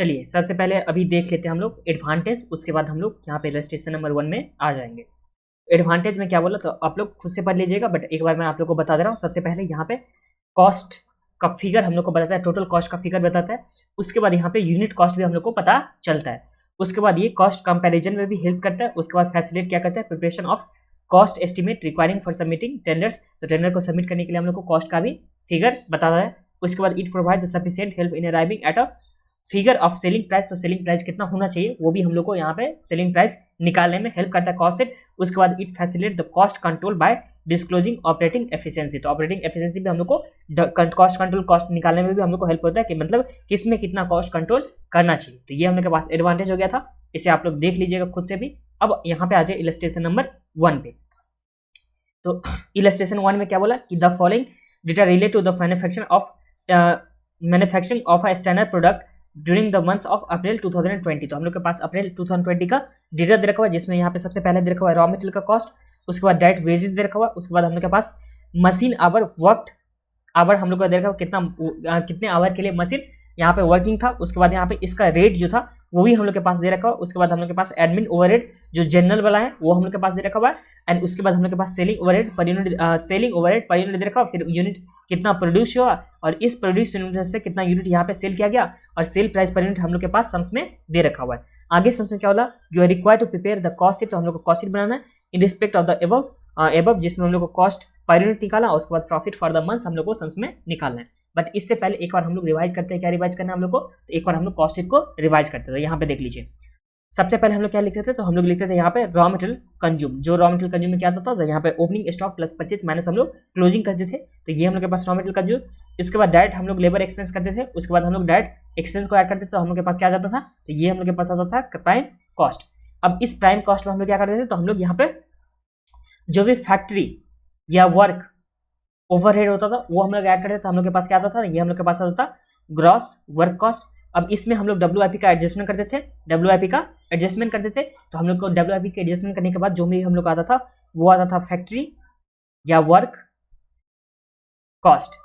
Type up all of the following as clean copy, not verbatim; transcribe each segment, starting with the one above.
चलिए सबसे पहले अभी देख लेते हैं हम लोग एडवांटेज, उसके बाद हम लोग यहाँ पे इलस्ट्रेशन नंबर 1 में आ जाएंगे। एडवांटेज में क्या बोला तो आप लोग खुद से पढ़ लीजिएगा, बट एक बार मैं आप लोग को बता दे रहा हूँ। सबसे पहले यहाँ पे कॉस्ट का फिगर हम लोग को बताता है, टोटल कॉस्ट का फिगर बताता है। उसके बाद यहाँ पे यूनिट कॉस्ट भी हम लोग को पता चलता है। उसके बाद ये कॉस्ट कंपैरिजन में भी हेल्प करता है। उसके बाद फैसिलिटेट क्या करता है, preparation of cost estimate requiring for submitting tenders, तो टेंडर को सबमिट करने के लिए हम लोग को कॉस्ट का भी फिगर बताता है। उसके बाद it provide the sufficient help in arriving at a figure of selling price, तो सेलिंग प्राइस कितना होना चाहिए वो भी हम लोग को यहाँ पे सेलिंग प्राइस निकालने में हेल्प करता है कॉस्ट से। उसके बाद it facilitate the cost control by disclosing operating efficiency, तो ऑपरेटिंग एफिशिएंसी भी हम लोग को कॉस्ट कंट्रोल कॉस्ट निकालने में भी हम लोग को हेल्प होता है कि मतलब किस में कितना कॉस्ट कंट्रोल करना चाहिए। तो ये हम लोग के पास एडवांटेज हो गया था, इसे आप लोग देख लीजिएगा खुद से भी। अब यहाँ पे आ जाए इलस्ट्रेशन नंबर 1 पे। तो इलस्ट्रेशन 1 में क्या बोला कि the following data relate to the manufacturing of a standard product during the month of April 2020, तो हम लोग के पास अप्रैल 2020 का डेटा दे रखा हुआ है, जिसमें यहाँ पे सबसे पहले दे रखा हुआ है रॉ मटेरियल का कॉस्ट। उसके बाद डायरेक्ट वेजेस दे रखा हुआ है। उसके बाद हम लोग के पास मशीन आवर वर्क आवर हम लोग को दे रखा हुआ कितने आवर के लिए मशीन यहाँ पे वर्किंग था। उसके बाद यहाँ पे इसका रेट जो था वो भी हम लोग के पास दे रखा हुआ। उसके बाद हम लोग के पास एडमिन ओवरहेड जो जनरल वाला है वो हम लोग के पास दे रखा हुआ है। एंड उसके बाद हम लोग के पास सेलिंग ओवरहेड पर यूनिट दे रखा हुआ, फिर यूनिट कितना प्रोड्यूस हुआ और इस प्रोड्यूस यूनिट से कितना यूनिट यहाँ पे सेल किया गया, और सेल प्राइस पर यूनिट हम लोग के पास सम्स में दे रखा हुआ है। आगे सम्स में क्या बोला, you are required to prepare the cost sheet, तो हम लोग को कॉस्ट शीट बनाना है in respect of the above जिसमें हम लोग को कॉस्ट पर यूनिट निकाला, और उसके बाद प्रॉफिट फॉर द मंथ हम लोग को सम्स में निकालना है। बट इससे पहले एक बार हम लोग रिवाइज करते हैं, क्या रिवाइज करना है हम लोग को, तो एक बार हम लोग कॉस्ट शीट को रिवाइज करते हैं। तो यहाँ पे देख लीजिए सबसे पहले हम लोग क्या लिखते थे, तो हम लोग लिखते थे यहाँ पे रॉ मटेरियल कंज्यूम, जो रॉ मटेरियल कंज्यूम में क्या आता था, तो यहाँ पे opening stock plus purchase minus हम लोग क्लोजिंग करते थे, तो ये हम लोग के पास रॉ मटेरियल कंज्यूम। इसके बाद डायरेक्ट हम लोग लेबर एक्सपेंस करते थे, उसके बाद हम लोग डायरेक्ट एक्सपेंस को ऐड करते थे, तो हम लोग के पास क्या आ जाता था, तो ये हम लोग के पास आता था प्राइम कॉस्ट। अब इस प्राइम कॉस्ट में हम लोग क्या करते थे, तो हम लोग यहाँ पे जो भी फैक्ट्री या वर्क ओवरहेड होता था वो हम लोग ऐड करते थे, तो हम लोग के पास क्या आता था, ये हम लोग के पास आता था ग्रॉस वर्क कॉस्ट। अब इसमें हम लोग WIP का एडजस्टमेंट करते थे, तो हम लोग को WIP के एडजस्टमेंट करने के बाद जो भी हम लोग आता था वो आता था फैक्ट्री या वर्क कॉस्ट,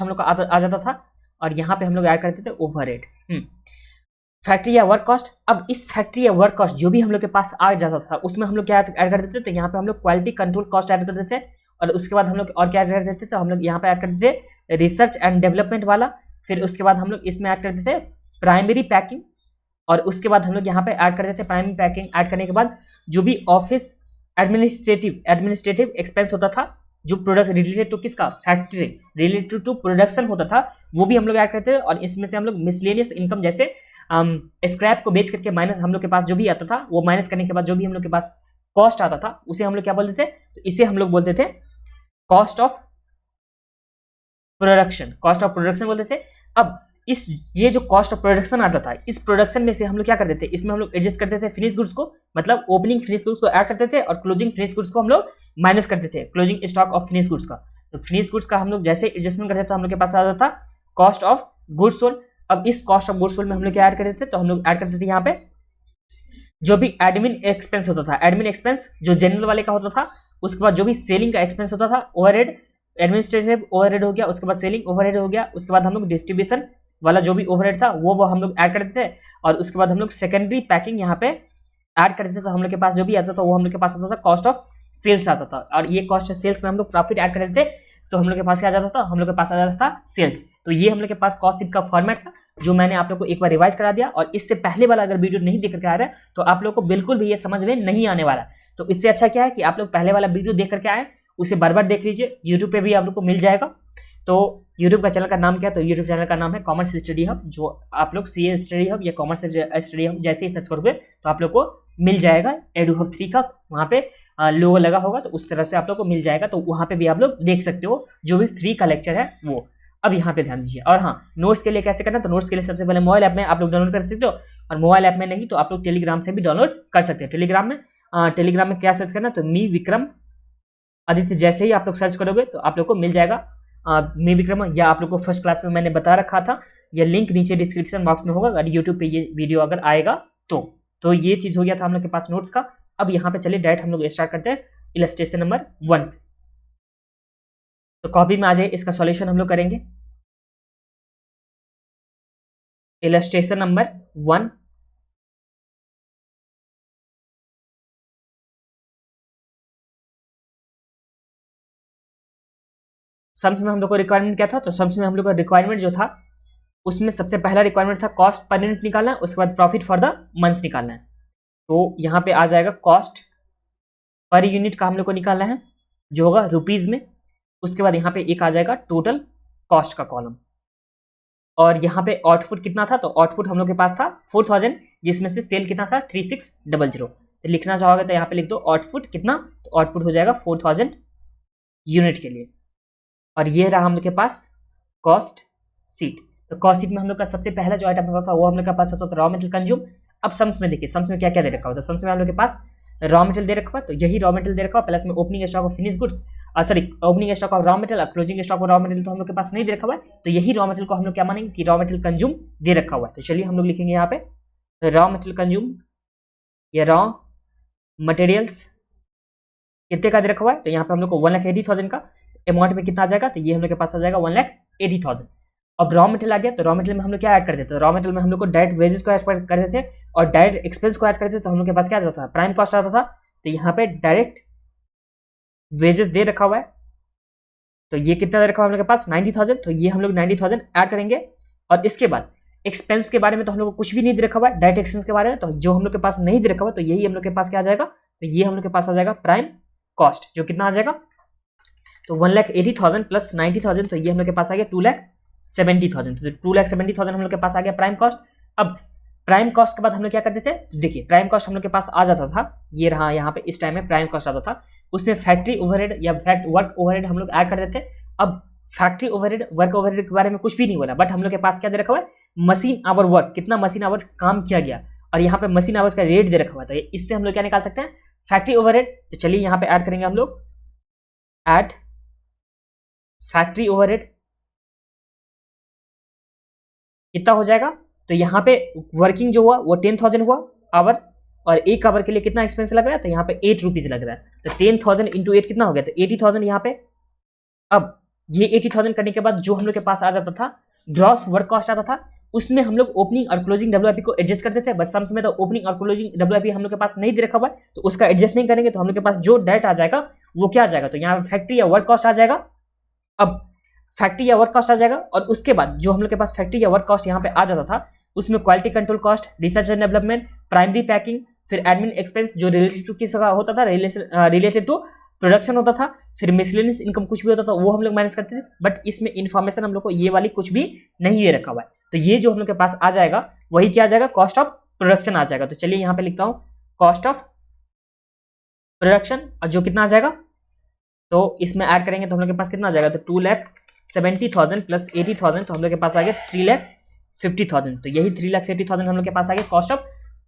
हम लोग का आ जाता था, और यहाँ पे हम लोग ऐड करते थे ओवरहेड फैक्ट्री या वर्क कॉस्ट। अब इस फैक्ट्री या वर्क कॉस्ट जो भी हम लोग के पास आ जाता था उसमें हम लोग क्या ऐड करते थे, तो यहाँ पे हम लोग क्वालिटी कंट्रोल कॉस्ट ऐड करते थे, और उसके बाद हम लोग और क्या ऐड करते थे, तो हम लोग यहाँ पे ऐड करते थे रिसर्च एंड डेवलपमेंट वाला। फिर उसके बाद हम लोग इसमें ऐड करते थे प्राइमरी पैकिंग, और उसके बाद हम लोग यहाँ पे ऐड करते थे प्राइमरी पैकिंग ऐड करने के बाद जो भी ऑफिस एडमिनिस्ट्रेटिव एक्सपेंस होता था, जो प्रोडक्ट रिलेटेड टू किसका, फैक्ट्री रिलेटेड टू प्रोडक्शन होता था, वो भी हम लोग ऐड करते थे। और इसमें से हम लोग मिसलेनियस इनकम जैसे स्क्रैप को बेच करके माइनस हम लोग के पास जो भी आता था वो माइनस करने के बाद जो भी हम लोग के पास कॉस्ट आता था उसे हम लोग क्या बोलते थे, तो इसे हम लोग बोलते थे कॉस्ट ऑफ प्रोडक्शन बोलते थे। अब ये जो कॉस्ट ऑफ प्रोडक्शन आता था, इस प्रोडक्शन में से हम लोग क्या करते थे, इसमें हम लोग एडजस्ट करते थे फिनिश गुड्स को, मतलब ओपनिंग फिनिश गुड्स को ऐड करते थे और क्लोजिंग फिनिश गुड्स को हम लोग माइनस करते थे, closing stock of finish goods का। तो फिनिश गुड्स का हम लोग जैसे एडजस्टमेंट करते थे हम लोग के पास आ जाता था कॉस्ट ऑफ गुड्स सोल्ड। अब इस कॉस्ट ऑफ गुड्स सोल्ड में हम लोग क्या ऐड करते थे, तो हम लोग ऐड करते थे यहाँ पे जो भी एडमिन एक्सपेंस होता था, एडमिन एक्सपेंस जो जनरल वाले का होता था, उसके बाद जो भी सेलिंग का एक्सपेंस होता था, ओवरहेड एडमिनिस्ट्रेटिव ओवरहेड हो गया, उसके बाद सेलिंग ओवरहेड हो गया, उसके बाद हम लोग डिस्ट्रीब्यूशन वाला जो भी ओवरहेड था वो हम लोग ऐड करते थे, और उसके बाद हम लोग सेकेंडरी पैकिंग यहाँ पे ऐड करते थे। तो हम लोग के पास जो भी आता था वो हम लोग के पास आता था कॉस्ट ऑफ सेल्स आता था, और ये कॉस्ट ऑफ सेल्स में हम लोग प्रॉफिट ऐड करते थे, तो हम लोग के पास क्या आ जाता था, हम लोग के पास आ जाता था सेल्स। तो ये हम लोग के पास कॉस्ट शीट का फॉर्मेट था जो मैंने आप लोग को एक बार रिवाइज करा दिया, और इससे पहले वाला अगर वीडियो नहीं देख करके आ रहा है तो आप लोग को बिल्कुल भी ये समझ में नहीं आने वाला। तो इससे अच्छा क्या है कि आप लोग पहले वाला वीडियो देख करके आए, उसे बार बार देख लीजिए, यूट्यूब पे भी आप लोग को मिल जाएगा। तो यूट्यूब का चैनल का नाम क्या है, तो यूट्यूब चैनल का नाम है कॉमर्स स्टडी हब, जो आप लोग CA स्टडी हब या कॉमर्स स्टडी हब जैसे ही सर्च करोगे तो आप लोग को मिल जाएगा। एडुहब 3 का वहाँ पे लोगो लगा होगा, तो उस तरह से आप लोग को मिल जाएगा, तो वहाँ पे भी आप लोग देख सकते हो जो भी फ्री का लेक्चर है वो। अब यहाँ पे ध्यान दीजिए। और हाँ, नोट्स के लिए कैसे करना, तो नोट्स के लिए सबसे पहले मोबाइल ऐप में आप लोग डाउनलोड कर सकते हो, और मोबाइल ऐप में नहीं तो आप लोग टेलीग्राम से भी डाउनलोड कर सकते हैं। टेलीग्राम में क्या सर्च करना, तो मी विक्रम आदित्य, जैसे ही आप लोग सर्च करोगे तो आप लोग को मिल जाएगा मी विक्रम, या आप लोग को फर्स्ट क्लास में मैंने बता रखा था, यह लिंक नीचे डिस्क्रिप्शन बॉक्स में होगा अगर यूट्यूब पे ये वीडियो अगर आएगा तो ये चीज हो गया था हम लोग के पास नोट्स का। अब यहाँ पे चलिए डायरेक्ट हम लोग स्टार्ट करते हैं इलस्ट्रेशन नंबर 1 से। तो कॉपी में आ जाए, इसका सॉल्यूशन हम लोग करेंगे। इलस्ट्रेशन नंबर 1, सम्स में हम लोग को रिक्वायरमेंट क्या था, तो सम्स में हम लोग का रिक्वायरमेंट जो था उसमें सबसे पहला रिक्वायरमेंट था कॉस्ट पर यूनिट निकालना है, उसके बाद प्रॉफिट फॉर द मंथ्स निकालना है। तो यहाँ पे आ जाएगा कॉस्ट पर यूनिट का हम लोग को निकालना है जो होगा रुपीज में। उसके बाद यहाँ पे एक आ जाएगा टोटल कॉस्ट का कॉलम, और यहाँ पे आउटपुट कितना था, तो आउटपुट हम लोग के पास था 4000, जिसमें से सेल कितना था 3600। तो लिखना चाहोगे तो यहाँ पे लिख दो आउटपुट कितना, तो आउटपुट हो जाएगा 4000 यूनिट के लिए। और ये रहा हम लोग के पास कॉस्ट सीट। तो कॉस्ट सीट में हम लोग का सबसे पहला जो आइटम होता था वो हम लोग के पास होता था रॉ मटेरियल कंज्यूम। अब सम्स में देखिए, सम्स में क्या क्या दे रखा होता है, सम्स में हम लोग के पास रॉ मटेरियल दे रखा हुआ, तो यही रॉ मटेरियल दे रखा हुआ, प्लस में opening stock of finish goods, sorry opening stock of raw material, closing stock of raw material तो हम लोग के पास नहीं दे रखा हुआ है। तो यही रॉ मटेरियल को हम लोग क्या मानेंगे कि रॉ मटेरियल कंज्यूम दे रखा हुआ है। तो चलिए हम लोग लिखेंगे यहाँ पे रॉ मटेरियल कंज्यूम या रॉ मटेरियल्स कितने का दे रखा हुआ है, तो यहाँ पे हम लोग को 1,80,000 का अमाउंट में कितना आ जाएगा, तो ये हम लोग के पास आ जाएगा 1,80,000। अब रॉ मटेरियल आ गया, तो रॉ मटेरियल में हम लोग क्या ऐड कर देते हैं, रॉ मटेरियल में हम लोग को डायरेक्ट वेजेस को ऐड कर देते थे और डायरेक्ट एक्सपेंस को ऐड कर देते, तो हम लोग के पास क्या आता था, प्राइम कॉस्ट आता था। तो यहाँ पे डायरेक्ट वेजेस दे रखा हुआ है, तो ये कितना दे रखा हुआ है हम लोग के पास 90,000, तो ये हम लोग 90,000 ऐड करेंगे। और इसके बाद एक्सपेंस के बारे में तो हम लोग को कुछ भी नहीं दे रखा हुआ है, डायरेक्ट एक्सपेंस के बारे में तो जो हम लोग के पास नहीं दे रखा हुआ, तो यही हम लोग के पास क्या आ जाएगा, तो ये हम लोग के पास आ जाएगा प्राइम कॉस्ट, जो कितना आ जाएगा, तो 1,80,000 प्लस 90,000, तो ये हम लोग के पास आ गया 2,70,000। तो 2,70,000 हम लोग के पास आ गया प्राइम कॉस्ट। अब प्राइम कॉस्ट के बाद हम लोग क्या करते थे, देखिए प्राइम कॉस्ट हम लोग के पास आ जाता था, ये रहा यहाँ पे इस टाइम में प्राइम कॉस्ट आता था, उसमें फैक्ट्री ओवरहेड या वर्क ओवरहेड हम लोग ऐड कर देते। अब फैक्ट्री ओवरहेड वर्क ओवरहेड के बारे में कुछ भी नहीं बोला, बट हम लोग के पास क्या दे रखा हुआ है, मशीन आवर वर्क, कितना मशीन आवर काम किया गया, और यहाँ पे मशीन आवर्स का रेट दे रखा हुआ है। तो इससे हम लोग क्या निकाल सकते हैं, फैक्ट्री ओवरहेड। तो चलिए यहाँ पे ऐड करेंगे हम लोग, ऐड फैक्ट्री ओवरहेड कितना हो जाएगा, तो यहाँ पे वर्किंग जो हुआ वो 10,000 हुआ आवर, और एक आवर के लिए कितना एक्सपेंस लग रहा है, तो यहाँ पे 8 रुपीज लग रहा है। तो 10,000 इंटू 8 कितना हो गया, तो 80,000 यहाँ पे। अब ये 80,000 करने के बाद जो हम लोग के पास आ जाता था ग्रॉस वर्क कॉस्ट आता था, उसमें हम लोग ओपनिंग और क्लोजिंग डब्ल्यूआईपी को एडजस्ट करते थे। बस सम्स में तो ओपनिंग और क्लोजिंग डब्ल्यूआईपी हम लोग के पास नहीं दे रखा हुआ है, तो उसका एडजस्ट नहीं करेंगे, तो हम लोग के पास जो डायरेक्ट आ जाएगा वो क्या आ जाएगा, तो यहाँ फैक्ट्री या वर्क कॉस्ट आ जाएगा। अब फैक्ट्री या वर्क कॉस्ट आ जाएगा, और उसके बाद जो हम लोग के पास फैक्ट्री या वर्क कॉस्ट यहाँ पे आ जाता था, उसमें quality control cost, research and development, primary packing, फिर एडमिन एक्सपेंस जो रिलेटेड टू किस होता था, रिलेटेड टू प्रोडक्शन होता था, फिर मिसलेनियस इनकम कुछ भी होता था वो हम लोग मैनेज करते थे। बट इसमें इन्फॉर्मेशन हम लोग को ये वाली कुछ भी नहीं दे रखा हुआ है, तो ये जो हम लोग के पास आ जाएगा वही क्या आ जाएगा, कॉस्ट ऑफ प्रोडक्शन आ जाएगा। तो चलिए यहाँ पे लिखता हूँ कॉस्ट ऑफ प्रोडक्शन, और जो कितना आ जाएगा, तो इसमें ऐड करेंगे तो हम लोग के पास कितना आ जाएगा, तो 2,70,000 प्लस 80,000, तो हम लोग के पास आ गया 3,50,000। तो यही 3,50,000 हम लोग के पास आ गया कॉस्ट ऑफ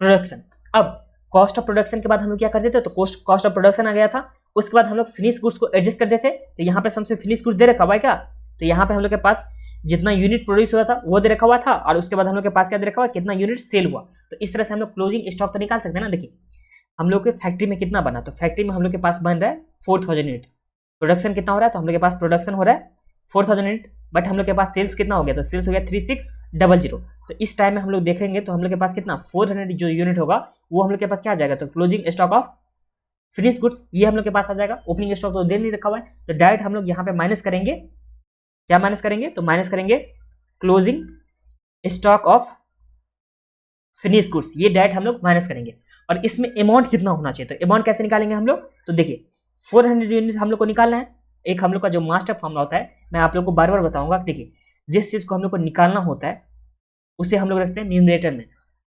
प्रोडक्शन। अब कॉस्ट ऑफ प्रोडक्शन के बाद हम लोग क्या करते थे, तो कॉस्ट ऑफ प्रोडक्शन आ गया था, उसके बाद हम लोग फिनिश गुड्स को एडजस्ट कर देते। तो यहाँ पे सबसे फिनिश गुड्स दे रखा हुआ है क्या, तो यहाँ पे हम लोग के पास जितना यूनिट प्रोड्यूस हुआ था वो दे रखा हुआ था, और उसके बाद हम लोग के पास क्या दे रखा हुआ, कितना यूनिट सेल हुआ। तो इस तरह से हम लोग क्लोजिंग स्टॉक तो निकाल सकते हैं ना। देखिए हम लोग के फैक्ट्री में कितना बना, तो फैक्ट्री में हम लोग के पास बन रहा है 4,000 यूनिट, प्रोडक्शन कितना हो रहा है, तो हम लोग के पास प्रोडक्शन हो रहा है 4,000 यूनिट, बट हम लोग के पास सेल्स कितना हो गया, तो सेल्स हो गया 3,600। तो इस टाइम में हम लोग देखेंगे तो हम लोग के पास कितना 400 जो यूनिट होगा वो हम लोग के पास क्या आ जाएगा, तो closing stock of finish goods ये हम लोग के पास आ जाएगा। ओपनिंग स्टॉक तो दे नहीं रखा हुआ है, तो डायरेक्ट हम लोग यहाँ पे माइनस करेंगे, क्या माइनस करेंगे, तो माइनस करेंगे closing stock of finish goods, ये डायरेक्ट हम लोग माइनस करेंगे। और इसमें अमाउंट कितना होना चाहिए, तो अमाउंट कैसे निकालेंगे हम लोग, तो देखिए 400 यूनिट हम लोग को निकालना है। एक हम लोग का जो मास्टर फॉर्मूला होता है, मैं आप लोग को बार बार बताऊंगा। देखिए जिस चीज को हम लोग को निकालना होता है उसे हम लोग रखते हैं न्यूमरेटर में,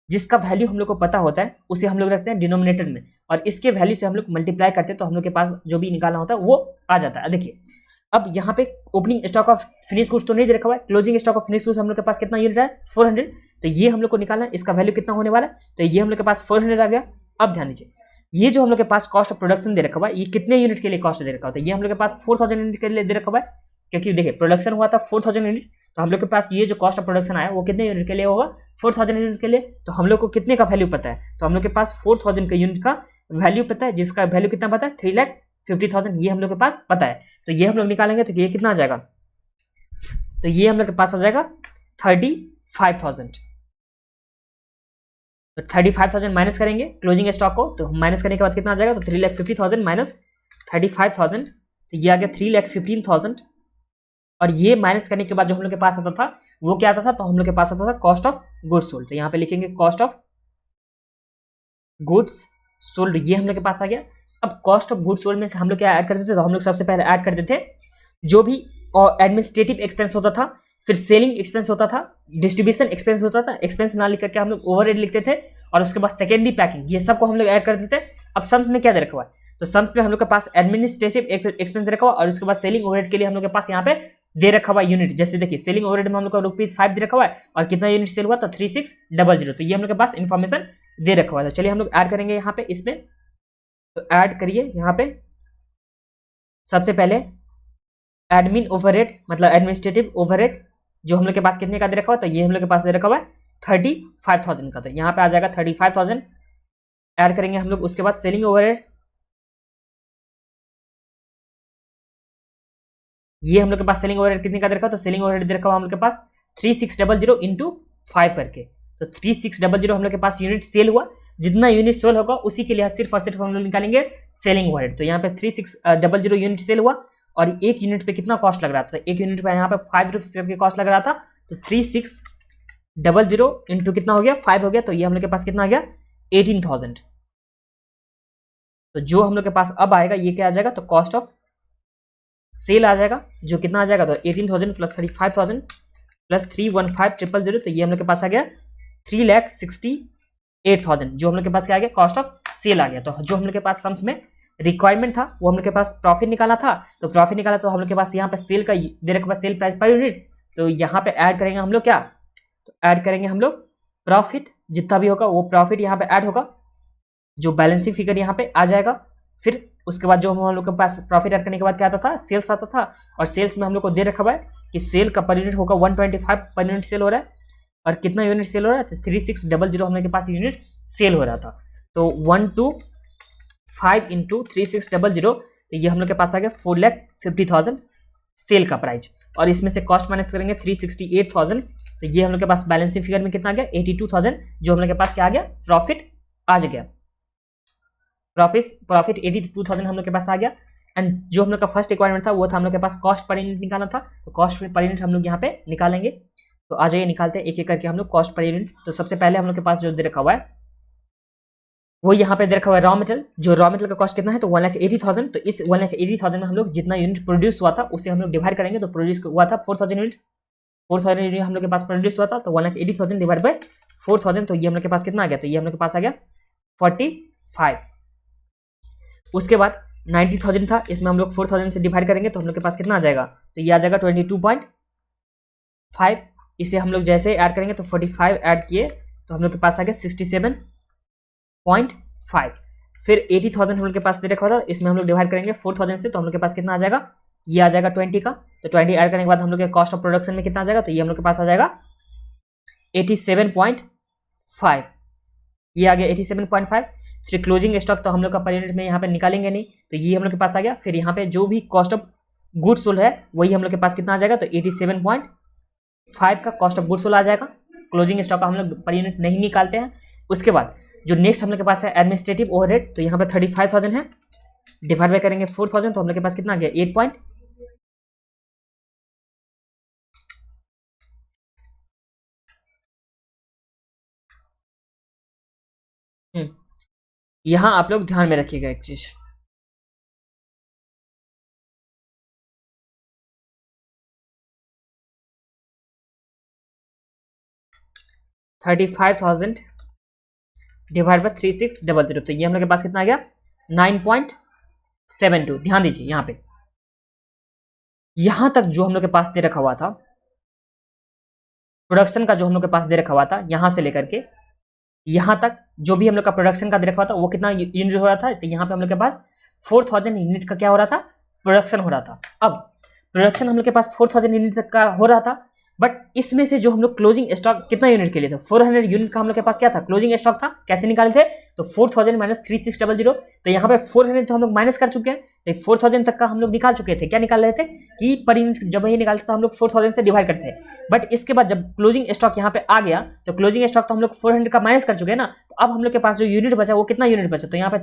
जिसका वैल्यू हम लोग को पता होता है उसे हम लोग रखते हैं डिनोमिनेटर में, और इसके वैल्यू से हम लोग मल्टीप्लाई करते हैं, तो हम लोग के पास जो भी निकालना होता है वो आ जाता है। देखिए अब यहाँ पे opening stock of finish goods तो नहीं दे रखा हुआ है, closing stock of finish goods हम लोग के पास कितना यूनिट है 400, तो ये हम लोग को निकालना है, इसका वैल्यू कितना होने वाला है, तो ये हम लोग के पास 400 आ गया। अब ध्यान दीजिए ये जो हम लोग के पास कॉस्ट ऑफ प्रोडक्शन दे रखा हुआ है, ये कितने यूनिट के लिए कॉस्ट दे रखा होता है, ये हम लोग के पास 4,000 यूनिट के लिए दे रखा हुआ है, क्योंकि देखिए प्रोडक्शन हुआ था 4,000 यूनिट, तो हम लोग के पास ये जो कॉस्ट ऑफ प्रोडक्शन आया वो कितने यूनिट के लिए होगा 4,000 यूनिट के लिए। तो हम लोग को कितने का वैल्यू पता है, तो हम लोग के पास 4,000 का यूनिट का वैल्यू पता है, जिसका वैल्यू कितना पता है 3,50,000, ये हम लोग के पास पता है। तो ये हम लोग निकालेंगे तो ये कितना आ जाएगा, तो ये हम लोग के पास आ जाएगा 35,000। तो 35,000 माइनस करेंगे क्लोजिंग स्टॉक को, तो माइनस करने के बाद कितना आ जाएगा, तो 3,50,000 माइनस 35,000, तो ये आ गया 3,15,000। और ये माइनस करने के बाद जो हम लोग के पास आता था वो क्या आता था, तो हम लोग के पास आता था कॉस्ट ऑफ गुड्स सोल्ड। तो यहाँ पे लिखेंगे कॉस्ट ऑफ गुड्स सोल्ड, ये हम लोग के पास आ गया। अब कॉस्ट ऑफ गुड्स सोल्ड में से हम लोग क्या ऐड करते थे, तो हम लोग सबसे पहले ऐड करते थे जो भी एडमिनिस्ट्रेटिव एक्सपेंस होता था, फिर सेलिंग एक्सपेंस होता था, डिस्ट्रीब्यूशन एक्सपेंस होता था, एक्सपेंस ना लिख करके हम लोग ओवरहेड लिखते थे, और उसके बाद सेकेंडरी पैकिंग, ये सब को हम लोग ऐड करते थे। अब सम्स में क्या दे रखा हुआ है, तो सम्स में हम लोग के पास एडमिनिस्ट्रेटिव एक्सपेंस दे रखा हुआ, और उसके बाद सेलिंग ओवरहेड के लिए हम लोग के पास यहाँ पे दे रखा हुआ यूनिट। जैसे देखिए सेलिंग ओवरहेड में हम लोग का ₹5 दे रखा हुआ है, और कितना यूनिट सेल हुआ, तो 3600। तो ये हम लोग के पास इन्फॉर्मेशन दे रखा हुआ है। तो चलिए हम लोग ऐड करेंगे यहाँ पे इसमें, तो ऐड करिए यहाँ पे। सबसे पहले एडमिन ओवरहेड मतलब एडमिनिस्ट्रेटिव ओवरहेड जो हम लोग के पास कितने का दे रखा हुआ है, तो ये हम लोग के पास दे रखा हुआ है 35,000 का। तो यहाँ पे आ जाएगा 35,000 ऐड करेंगे हम लोग। उसके बाद सेलिंग ओवरहेड, ये हम लोग के पास सेलिंग ओवरहेड कितने का दे रखा है, तो सेलिंग ओवरहेड दे रखा हुआ हम लोग के पास 3600 इंटू 5 करके। तो 3600 हम लोग के पास यूनिट सेल हुआ, जितना यूनिट सेल होगा उसी के लिए सिर्फ और सिर्फ हम लोग निकालेंगे सेलिंग ओवरहेड। तो यहाँ पे 3600 यूनिट सेल हुआ, और एक यूनिट पे कितना कॉस्ट लग रहा था, एक यूनिट पे यहाँ पे 5 रुपीज करके कॉस्ट लग रहा था। तो 3600 इंटू कितना हो गया 5 हो गया, तो ये हम लोग के पास कितना आ गया 18,000। तो जो हम लोग के पास अब आएगा ये क्या आ जाएगा, तो कॉस्ट ऑफ सेल आ जाएगा, जो कितना आ जाएगा, तो 18,000 प्लस 35,000 प्लस 315,000, तो ये हम लोग के पास आ गया 3,68,000, जो हम लोग के पास क्या आ गया, कॉस्ट ऑफ सेल आ गया। तो जो हम लोग के पास सम्स में रिक्वायरमेंट था वो हम लोग के पास प्रॉफिट निकाला था, तो प्रॉफिट निकाला तो हम लोग के पास यहाँ पे सेल का दे रखा है सेल प्राइस पर यूनिट। तो यहाँ पे ऐड करेंगे हम लोग क्या, तो ऐड करेंगे हम लोग प्रॉफिट, जितना भी होगा वो प्रॉफिट यहाँ पे ऐड होगा, जो बैलेंसिंग फिगर यहाँ पे आ जाएगा। फिर उसके बाद जो हम लोग के पास प्रॉफिट ऐड करने के बाद क्या आता था, सेल्स आता था, और सेल्स में हम लोग को दे रखा हुआ है कि सेल का पर यूनिट होगा 125 पर यूनिट सेल हो रहा है, और कितना यूनिट सेल हो रहा है, तो 3600 हम लोग के पास यूनिट सेल हो रहा था। तो 125 इंटू 3600, तो ये हम लोग के पास आ गया 4,50,000 सेल का प्राइस, और इसमें से कॉस्ट माइनस करेंगे 368,000, तो ये हम लोग के पास बैलेंसिंग फिगर में कितना आ गया 82,000, जो हम लोग के पास क्या आ गया प्रॉफिट आ गया, प्रॉफिट 82,000 हम लोग के पास आ गया। एंड जो हम लोग का फर्स्ट रिक्वायरमेंट था वो था हम लोग के पास कॉस्ट पर यूनिट निकालना था, तो कॉस्ट पर यूनिट हम लोग यहाँ पे निकालेंगे। तो आ जाइए निकालते हैं एक एक करके हम लोग कॉस्ट पर यूनिट। तो सबसे पहले हम लोग के पास जो दे रखा हुआ है वो यहाँ पे दे रखा हुआ है रॉ मटेरियल, जो रॉ मटेरियल का कॉस्ट कितना है, तो 1,80,000। तो इस 1,80,000 में हम लोग जितना यूनिट प्रोड्यूस हुआ था उसे हम लोग डिवाइड करेंगे, तो प्रोड्यूस हुआ था 4,000 यूनिट, 4,000 यूनिट हम लोग के पास प्रोड्यूस हुआ था, तो 1,80,000 डिवाइड बाय 4,000, तो ये हम लोग के पास कितना आ गया, तो ये हम लोग के पास आ गया 45। उसके बाद 90,000 था, इसमें हम लोग 4,000 से डिवाइड करेंगे तो हम लोग के पास कितना आ जाएगा, तो ये आ जाएगा 22.5। इसे हम लोग जैसे ऐड करेंगे तो 45 ऐड किए तो हम लोग के पास आ गया 67.5। फिर 80,000 हम लोग के पास दे रखा था, इसमें हम लोग डिवाइड करेंगे 4,000 से, तो हम लोग के पास कितना आ जाएगा, ये आ जाएगा 20 का। तो 20 ऐड करने के बाद हम लोग के कॉस्ट ऑफ प्रोडक्शन में कितना आ जाएगा, तो ये हम लोग के पास आ जाएगा 87.5, ये आ गया 87.5। फिर क्लोजिंग स्टॉक तो हम लोग का पर यूनिट में यहाँ पे निकालेंगे नहीं, तो ये हम लोग के पास आ गया। फिर यहाँ पे जो भी कॉस्ट ऑफ गुड्स सोल्ड है वही हम लोग के पास कितना आ जाएगा, तो 87.5 का कॉस्ट ऑफ गुड्स सोल्ड आ जाएगा। क्लोजिंग स्टॉक का हम लोग पर यूनिट नहीं निकालते हैं। उसके बाद जो नेक्स्ट हम लोग के पास है एडमिनिस्ट्रेटिव ओवरहेड, तो यहाँ पे 35,000 है, डिवाइड बाय करेंगे 4,000, तो हम लोग के पास कितना आ गया 8 यहाँ आप लोग ध्यान में रखिएगा एक चीज, $35,000 डिवाइड बाय 3600, तो ये हम लोग के पास कितना आ गया 9.72। ध्यान दीजिए यहाँ पे, यहां तक जो हम लोग के पास दे रखा हुआ था प्रोडक्शन का, जो हम लोग के पास दे रखा हुआ था यहां से लेकर के यहां तक जो भी हम लोग का प्रोडक्शन का दे रखा हुआ था वो कितना यूनिट हो रहा था, तो यहाँ पे हम लोग के पास 4,000 यूनिट का क्या हो रहा था, प्रोडक्शन हो रहा था। अब प्रोडक्शन हम लोग के पास 4,000 यूनिट तक का हो रहा था, बट इसमें से जो हम लोग क्लोजिंग स्टॉक कितना यूनिट के लिए थे, 400 यूनिट का हम लोग के पास क्या था, क्लोजिंग स्टॉक था। कैसे निकाले थे, तो 4000 माइनस 3600, तो यहाँ पे 400 तो हम लोग माइनस कर चुके हैं, तो 4000 तक का हम लोग निकाल चुके थे। क्या निकाल रहे थे कि पर यूनिट जब ये निकालते थे हम लोग 4000 से डिवाइड करते हैं। बट इसके बाद जब क्लोजिंग स्टॉक यहाँ पे आ गया, तो क्लोजिंग स्टॉक तो हम लोग 400 का माइनस कर चुके हैं ना, तो अब हम लोग के पास जो यूनिट बचा वो कितना यूनिट बचा, तो यहाँ पे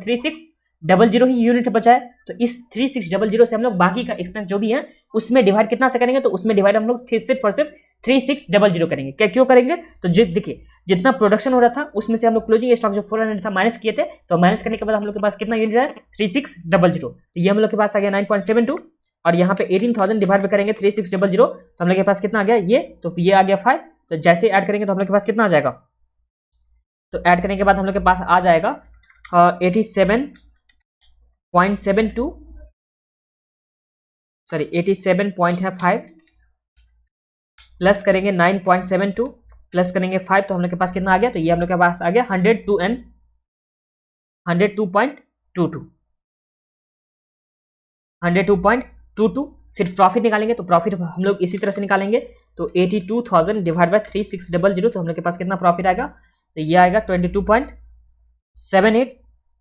3600 ही यूनिट बचा है। तो इस 3600 से हम लोग बाकी का एक्सपेंस जो भी है उसमें डिवाइड कितना से करेंगे, तो उसमें डिवाइड हम लोग सिर्फ और सिर्फ 3600 करेंगे। क्या क्यों करेंगे, तो देखिए जितना प्रोडक्शन हो रहा था उसमें से हम लोग क्लोजिंग स्टॉक जो 400 था माइनस किए थे, तो माइनस करने के बाद हम लोग के पास कितना यूनिट है, 3600। तो ये हम लोग के पास आ गया 9.72, और यहाँ पे 18000 डिवाइड करेंगे 3600, तो हम लोग के पास कितना आ गया ये, तो ये आ गया 5। तो जैसे ऐड करेंगे तो हम लोग के पास कितना आ जाएगा, तो ऐड करने के बाद हम लोग के पास आ जाएगा 87.72, सॉरी 87.5 प्लस करेंगे 9.72 प्लस करेंगे 5, तो हम लोग के पास कितना आ गया, तो ये हम लोग के पास आ गया 102.22। फिर प्रॉफिट निकालेंगे, तो प्रॉफिट हम लोग इसी तरह से निकालेंगे, तो 82,000 डिवाइड बाय 3600, तो हम लोग के पास कितना प्रॉफिट आएगा, तो ये आएगा 22.78,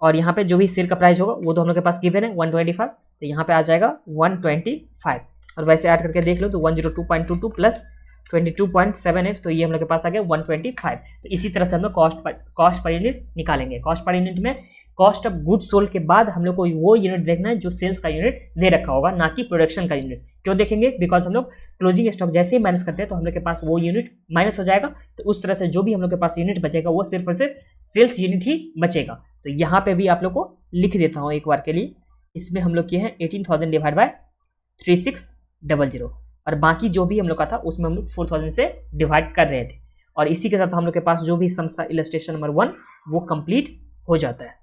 और यहाँ पे जो भी सेल का प्राइस होगा वो तो हम लोग के पास गिवन है 125, तो यहाँ पे आ जाएगा 125, और वैसे ऐड करके देख लो तो 102.22 प्लस 22.78, तो ये हम लोग के पास आ गया 125। तो इसी तरह से हम लोग कॉस्ट पर यूनिट निकालेंगे। कॉस्ट पर यूनिट में कॉस्ट ऑफ गुड्स सोल्ड के बाद हम लोग को वो यूनिट देखना है जो सेल्स का यूनिट दे रखा होगा, ना कि प्रोडक्शन का यूनिट। क्यों देखेंगे, बिकॉज हम लोग क्लोजिंग स्टॉक जैसे ही माइनस करते हैं तो हम लोग के पास वो यूनिट माइनस हो जाएगा, तो उस तरह से जो भी हम लोग के पास यूनिट बचेगा वो सिर्फ और सिर्फ सेल्स यूनिट ही बचेगा। तो यहाँ पे भी आप लोग को लिख देता हूँ एक बार के लिए, इसमें हम लोग किए हैं 18,000 डिवाइड बाय 3600, और बाकी जो भी हम लोग का था उसमें हम लोग 4000 से डिवाइड कर रहे थे। और इसी के साथ हम लोग के पास जो भी सम था इलस्ट्रेशन नंबर 1 वो कंप्लीट हो जाता है।